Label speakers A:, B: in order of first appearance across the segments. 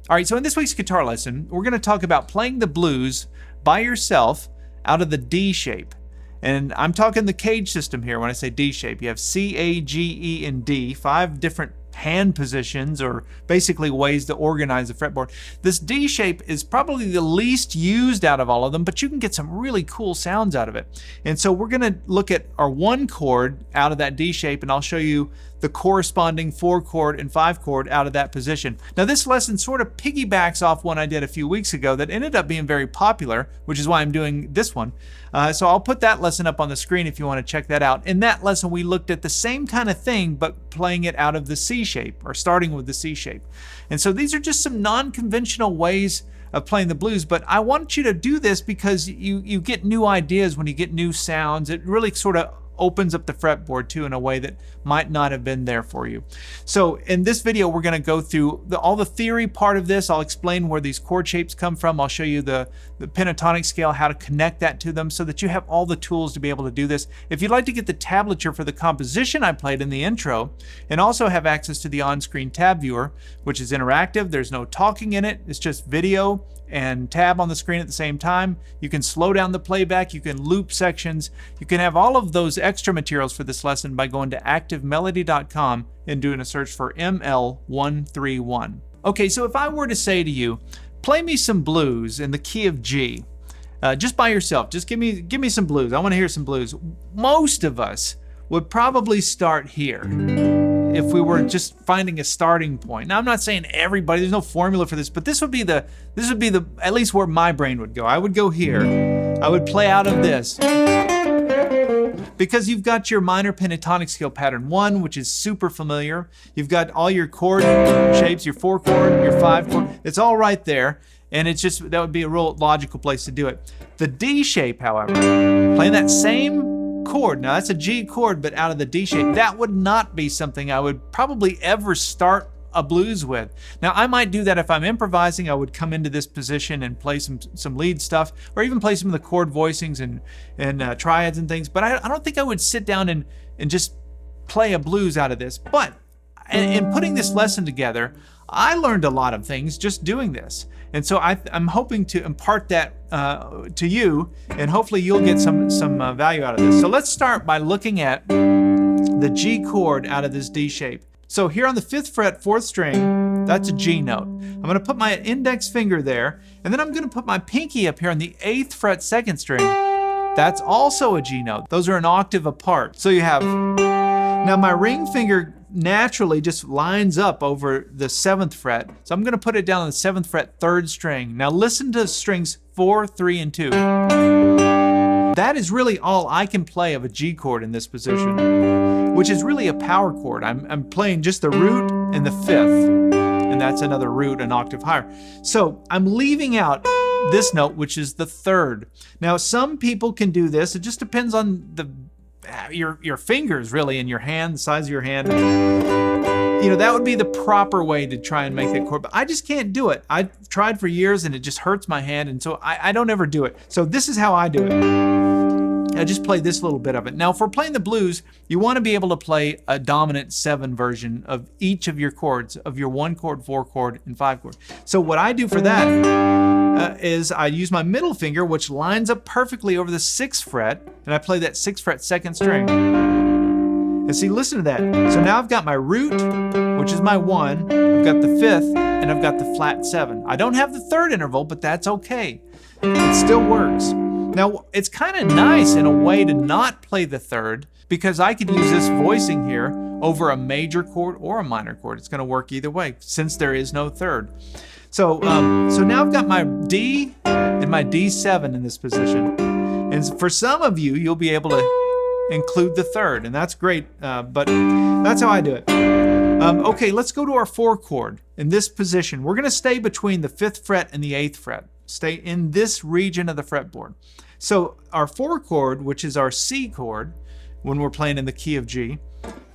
A: All right, so in this week's guitar lesson, we're going to talk about playing the blues by yourself out of the D shape. And I'm talking the CAGED system here when I say D shape. You have C, A, G, E, and D, 5 different hand positions, or basically ways to organize the fretboard. This D shape is probably the least used out of all of them, but you can get some really cool sounds out of it. And so we're going to look at our 1 chord out of that D shape, and I'll show you the corresponding 4 chord and 5 chord out of that position. Now this lesson sort of piggybacks off one I did a few weeks ago that ended up being very popular, which is why I'm doing this one. So I'll put that lesson up on the screen if you want to check that out. In that lesson we looked at the same kind of thing but playing it out of the C shape, or starting with the C shape. And so these are just some non-conventional ways of playing the blues, but I want you to do this because you get new ideas when you get new sounds. It really sort of opens up the fretboard too in a way that might not have been there for you. So in this video, we're going to go through all the theory part of this. I'll explain where these chord shapes come from. I'll show you the pentatonic scale, how to connect that to them so that you have all the tools to be able to do this. If you'd like to get the tablature for the composition I played in the intro, and also have access to the on-screen tab viewer, which is interactive, there's no talking in it, it's just video and tab on the screen at the same time. You can slow down the playback, you can loop sections, you can have all of those extra materials for this lesson by going to activemelody.com and doing a search for ML131. Okay, so if I were to say to you, play me some blues in the key of G, just by yourself, just give me some blues, I want to hear some blues. Most of us would probably start here if we were just finding a starting point. Now I'm not saying everybody, there's no formula for this, but this would be the at least where my brain would go. I would go here, I would play out of this, because you've got your minor pentatonic scale pattern 1, which is super familiar. You've got all your chord shapes, your 4 chord, your 5 chord, it's all right there. And it's just, that would be a real logical place to do it. The D shape, however, playing that same chord, now that's a G chord, but out of the D shape, that would not be something I would probably ever start a blues with. Now I might do that if I'm improvising. I would come into this position and play some lead stuff, or even play some of the chord voicings and triads and things, but I don't think I would sit down and just play a blues out of this. But in putting this lesson together, I learned a lot of things just doing this. And so I'm hoping to impart that to you, and hopefully you'll get some value out of this. So let's start by looking at the G chord out of this D shape. So here on the 5th fret, 4th string, that's a G note. I'm going to put my index finger there, and then I'm going to put my pinky up here on the 8th fret, 2nd string. That's also a G note. Those are an octave apart. So you have, now my ring finger naturally just lines up over the 7th fret. So I'm going to put it down on the 7th fret, 3rd string. Now listen to strings 4, 3, and 2. That is really all I can play of a G chord in this position, which is really a power chord. I'm playing just the root and the 5th, and that's another root an octave higher. So I'm leaving out this note, which is the 3rd. Now some people can do this. It just depends on your fingers really, and your hand, the size of your hand. You know, that would be the proper way to try and make that chord, but I just can't do it. I've tried for years and it just hurts my hand, and so I don't ever do it. So this is how I do it. I just play this little bit of it. Now for playing the blues, you want to be able to play a dominant 7 version of each of your chords, of your 1 chord, 4 chord, and 5 chord. So what I do for that is I use my middle finger, which lines up perfectly over the 6th fret, and I play that 6th fret 2nd string. And see, listen to that. So now I've got my root, which is my 1, I've got the 5th, and I've got the flat 7. I don't have the 3rd interval, but that's okay. It still works. Now, it's kind of nice in a way to not play the 3rd, because I could use this voicing here over a major chord or a minor chord. It's going to work either way, since there is no 3rd. So now I've got my D and my D7 in this position. And for some of you, you'll be able to include the 3rd, and that's great, but that's how I do it. Okay, let's go to our 4 chord. In this position, we're going to stay between the 5th fret and the 8th fret. Stay in this region of the fretboard. So our 4 chord, which is our C chord, when we're playing in the key of G.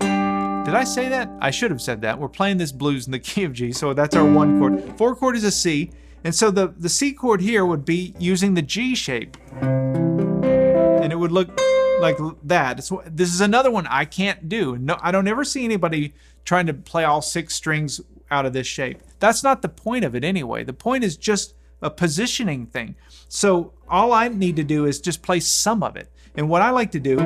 A: Did I say that? I should have said that. We're playing this blues in the key of G, so that's our 1 chord. 4 chord is a C, and so the C chord here would be using the G shape. And it would look like that. This is another one I can't do. No, I don't ever see anybody trying to play all 6 strings out of this shape. That's not the point of it anyway. The point is just a positioning thing. So all I need to do is just play some of it. And what I like to do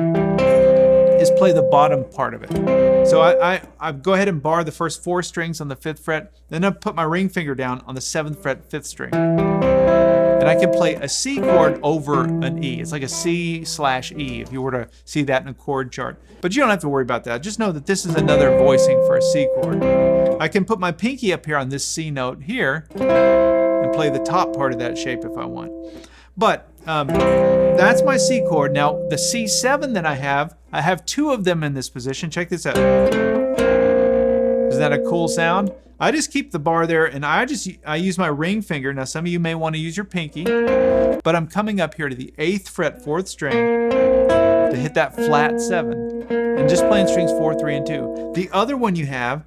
A: is play the bottom part of it. So I go ahead and bar the first 4 strings on the 5th fret, then I put my ring finger down on the 7th fret, 5th string. And I can play a C chord over an E. It's like a C/E if you were to see that in a chord chart. But you don't have to worry about that. Just know that this is another voicing for a C chord. I can put my pinky up here on this C note here and play the top part of that shape if I want. But that's my C chord. Now the C7 that I have 2 of them in this position. Check this out. Isn't that a cool sound? I just keep the bar there and I use my ring finger. Now some of you may want to use your pinky, but I'm coming up here to the 8th fret, 4th string to hit that flat 7 and just playing strings 4, 3, and 2. The other one you have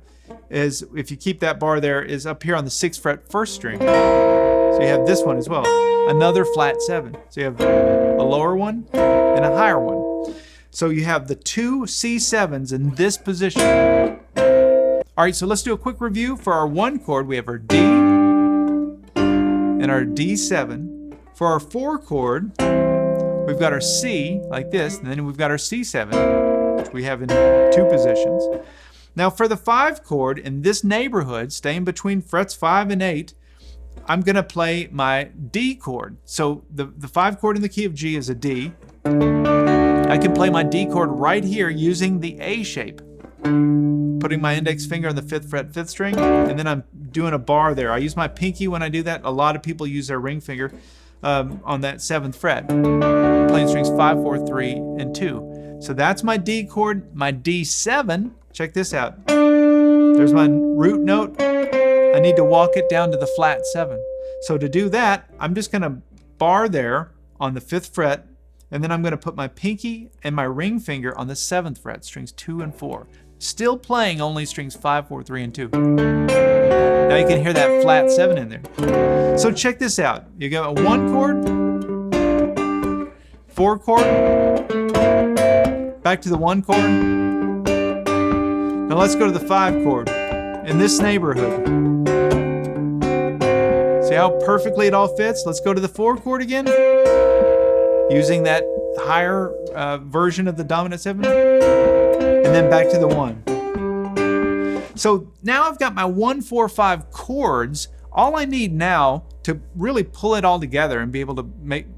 A: is, if you keep that bar there, is up here on the 6th fret, 1st string. So you have this one as well, another flat 7. So you have a lower one and a higher one. So you have the 2 C7s in this position. All right, so let's do a quick review. For our 1 chord, we have our D and our D7. For our 4 chord, we've got our C like this, and then we've got our C7, which we have in 2 positions. Now for the 5 chord, in this neighborhood, staying between frets 5 and 8, I'm gonna play my D chord. So the 5 chord in the key of G is a D. I can play my D chord right here using the A shape. Putting my index finger on the 5th fret, 5th string, and then I'm doing a bar there. I use my pinky when I do that. A lot of people use their ring finger on that 7th fret. Playing strings 5, 4, 3, and 2. So that's my D chord. My D7, check this out. There's my root note. I need to walk it down to the flat 7. So to do that, I'm just gonna bar there on the 5th fret, and then I'm gonna put my pinky and my ring finger on the 7th fret, strings 2 and 4. Still playing only strings 5, 4, 3, and 2. Now you can hear that flat 7 in there. So check this out. You got a 1 chord, 4 chord, back to the 1 chord. Now let's go to the 5 chord in this neighborhood. See how perfectly it all fits? Let's go to the 4 chord again, using that higher version of the dominant 7. And then back to the 1. So now I've got my 1, 4, 5 chords. All I need now to really pull it all together and be able to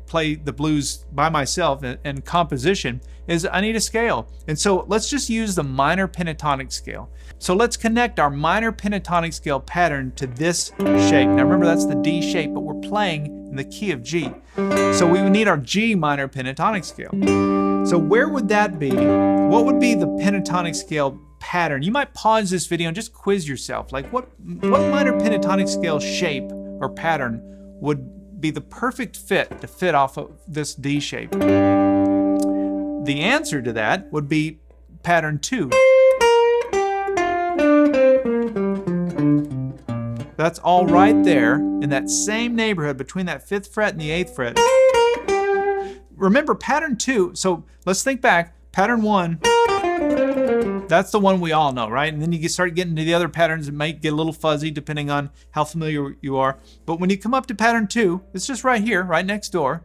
A: play the blues by myself and composition is I need a scale. And so let's just use the minor pentatonic scale. So let's connect our minor pentatonic scale pattern to this shape. Now remember, that's the D shape, but we're playing in the key of G. So we would need our G minor pentatonic scale. So where would that be? What would be the pentatonic scale pattern? You might pause this video and just quiz yourself. Like what minor pentatonic scale shape or pattern would be the perfect fit to fit off of this D shape? The answer to that would be pattern 2. That's all right there in that same neighborhood between that 5th fret and the 8th fret. Remember pattern 2, so let's think back. Pattern 1, that's the one we all know, right? And then you start getting to the other patterns, it might get a little fuzzy depending on how familiar you are. But when you come up to pattern 2, it's just right here, right next door.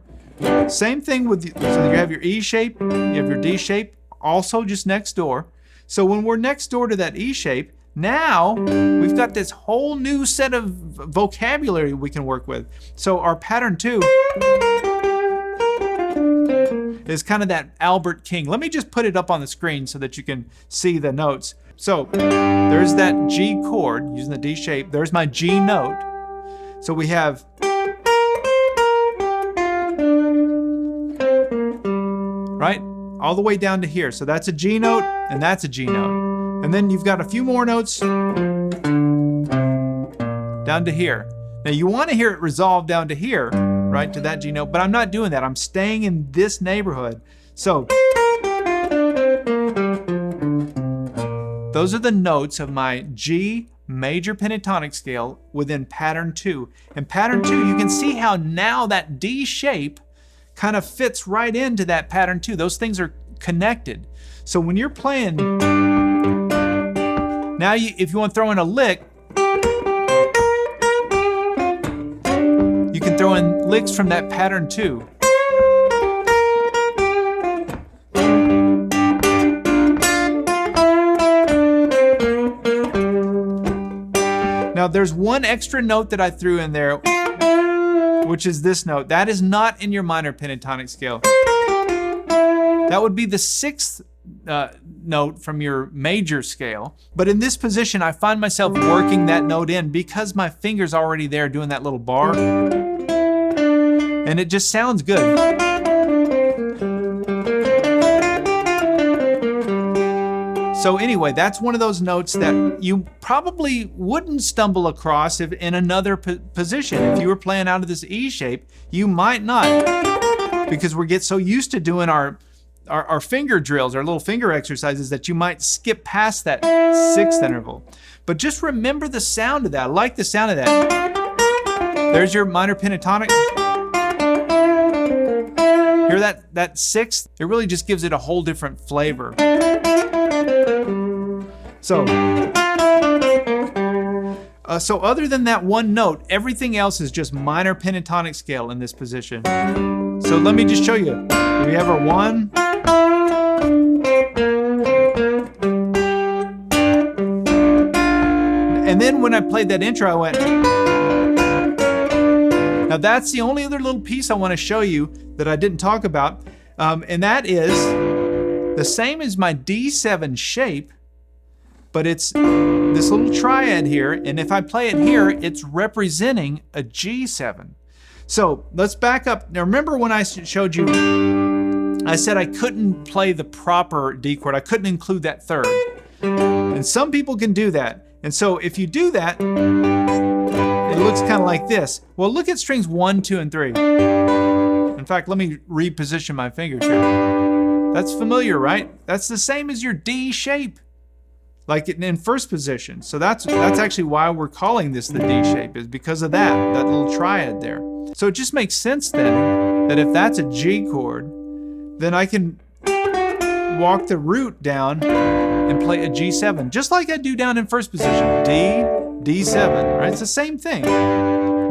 A: Same thing with, so you have your E shape, you have your D shape, also just next door. So when we're next door to that E shape, now we've got this whole new set of vocabulary we can work with. So our pattern 2 is kind of that Albert King. Let me just put it up on the screen so that you can see the notes. So there's that G chord using the D shape. There's my G note. So we have right all the way down to here. So that's a G note and that's a G note. And then you've got a few more notes down to here. Now you want to hear it resolve down to here, right, to that G note, but I'm not doing that. I'm staying in this neighborhood. So those are the notes of my G major pentatonic scale within pattern 2. In pattern 2, you can see how now that D shape kind of fits right into that pattern 2. Those things are connected. So when you're playing, now if you want to throw in a lick, you can throw in licks from that pattern too. Now there's one extra note that I threw in there, which is this note. That is not in your minor pentatonic scale. That would be the 6th note from your major scale. But in this position, I find myself working that note in because my finger's already there doing that little bar. And it just sounds good. So anyway, that's one of those notes that you probably wouldn't stumble across if in another position. If you were playing out of this E shape, you might not, because we get so used to doing our finger drills, our little finger exercises, that you might skip past that 6th interval. But just remember the sound of that. I like the sound of that. There's your minor pentatonic. Hear that 6th? It really just gives it a whole different flavor. So other than that one note, everything else is just minor pentatonic scale in this position. So let me just show you. We have our 1. And then when I played that intro, I went. Now that's the only other little piece I want to show you that I didn't talk about. And that is the same as my D7 shape, but it's this little triad here, and if I play it here, it's representing a G7. So let's back up. Now remember when I showed you, I said I couldn't play the proper D chord. I couldn't include that 3rd. And some people can do that. And so if you do that, it looks kind of like this. Well, look at strings 1, 2, and 3. In fact, let me reposition my fingers here. That's familiar, right? That's the same as your D shape, like in first position. So that's actually why we're calling this the D shape, is because of that little triad there. So it just makes sense then that if that's a G chord, then I can walk the root down and play a G7, just like I do down in first position. D, D7, right? It's the same thing.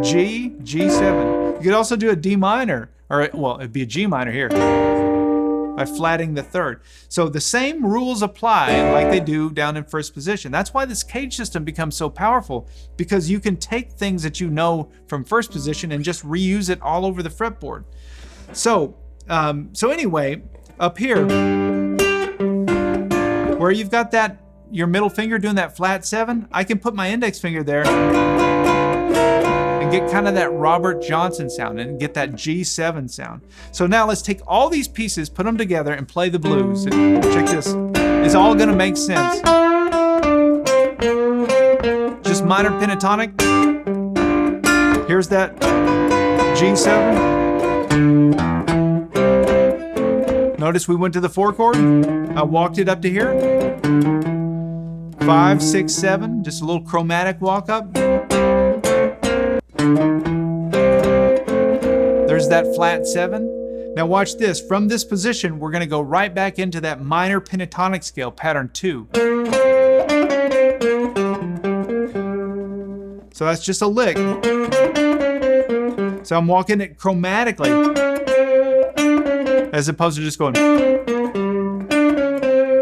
A: G, G7. You could also do a D minor, or well, it'd be a G minor here, by flatting the 3rd. So the same rules apply like they do down in first position. That's why this CAGED system becomes so powerful, because you can take things that you know from first position and just reuse it all over the fretboard. So anyway, up here, where you've got your middle finger doing that flat 7, I can put my index finger there and get kind of that Robert Johnson sound and get that G7 sound. So now let's take all these pieces, put them together, and play the blues. And check this. It's all gonna make sense. Just minor pentatonic. Here's that G7. Notice we went to the 4 chord. I walked it up to here. 5, 6, 7, just a little chromatic walk up. There's that flat 7. Now watch this. From this position, we're going to go right back into that minor pentatonic scale, pattern 2. So that's just a lick. So I'm walking it chromatically, as opposed to just going.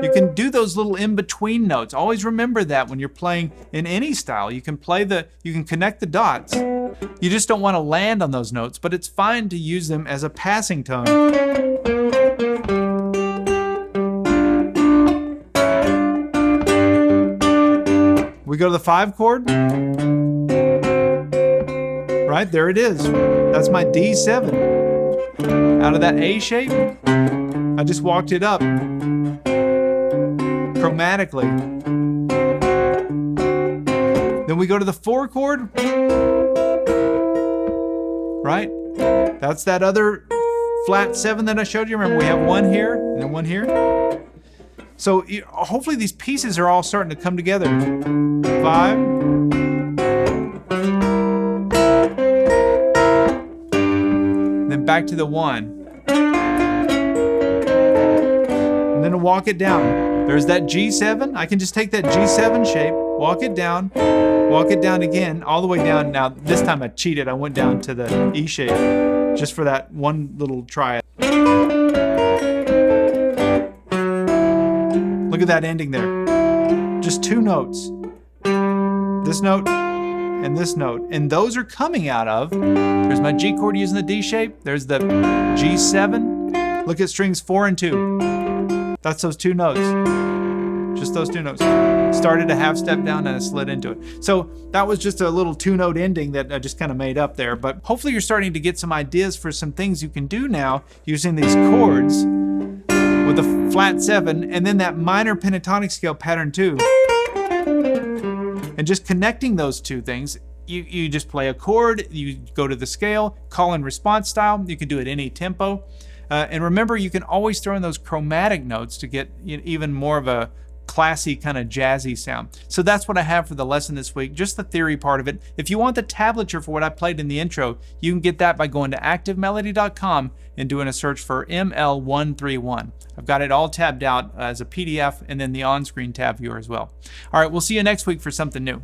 A: You can do those little in-between notes. Always remember that when you're playing in any style. You can connect the dots. You just don't want to land on those notes, but it's fine to use them as a passing tone. We go to the 5 chord. Right, there it is. That's my D7. Out of that A shape, I just walked it up chromatically. Then we go to the 4 chord. Right? That's that other flat 7 that I showed you. Remember, we have one here and then one here. So hopefully these pieces are all starting to come together. 5. Then back to the 1. And then walk it down. There's that G7. I can just take that G7 shape walk it down again, all the way down. Now, this time I cheated. I went down to the E shape just for that one little try. Look at that ending there. Just 2 notes. This note and this note. And those are coming out of, there's my G chord using the D shape. There's the G7. Look at strings 4 and 2. That's those 2 notes. Just those 2 notes. Started a half step down and I slid into it. So that was just a little 2-note ending that I just kind of made up there. But hopefully you're starting to get some ideas for some things you can do now using these chords with a flat 7 and then that minor pentatonic scale pattern 2. And just connecting those 2 things, you just play a chord, you go to the scale, call and response style. You can do it any tempo. And remember, you can always throw in those chromatic notes to get even more of a classy kind of jazzy sound. So that's what I have for the lesson this week, just the theory part of it. If you want the tablature for what I played in the intro, you can get that by going to activemelody.com and doing a search for ML131. I've got it all tabbed out as a PDF and then the on-screen tab viewer as well. All right, we'll see you next week for something new.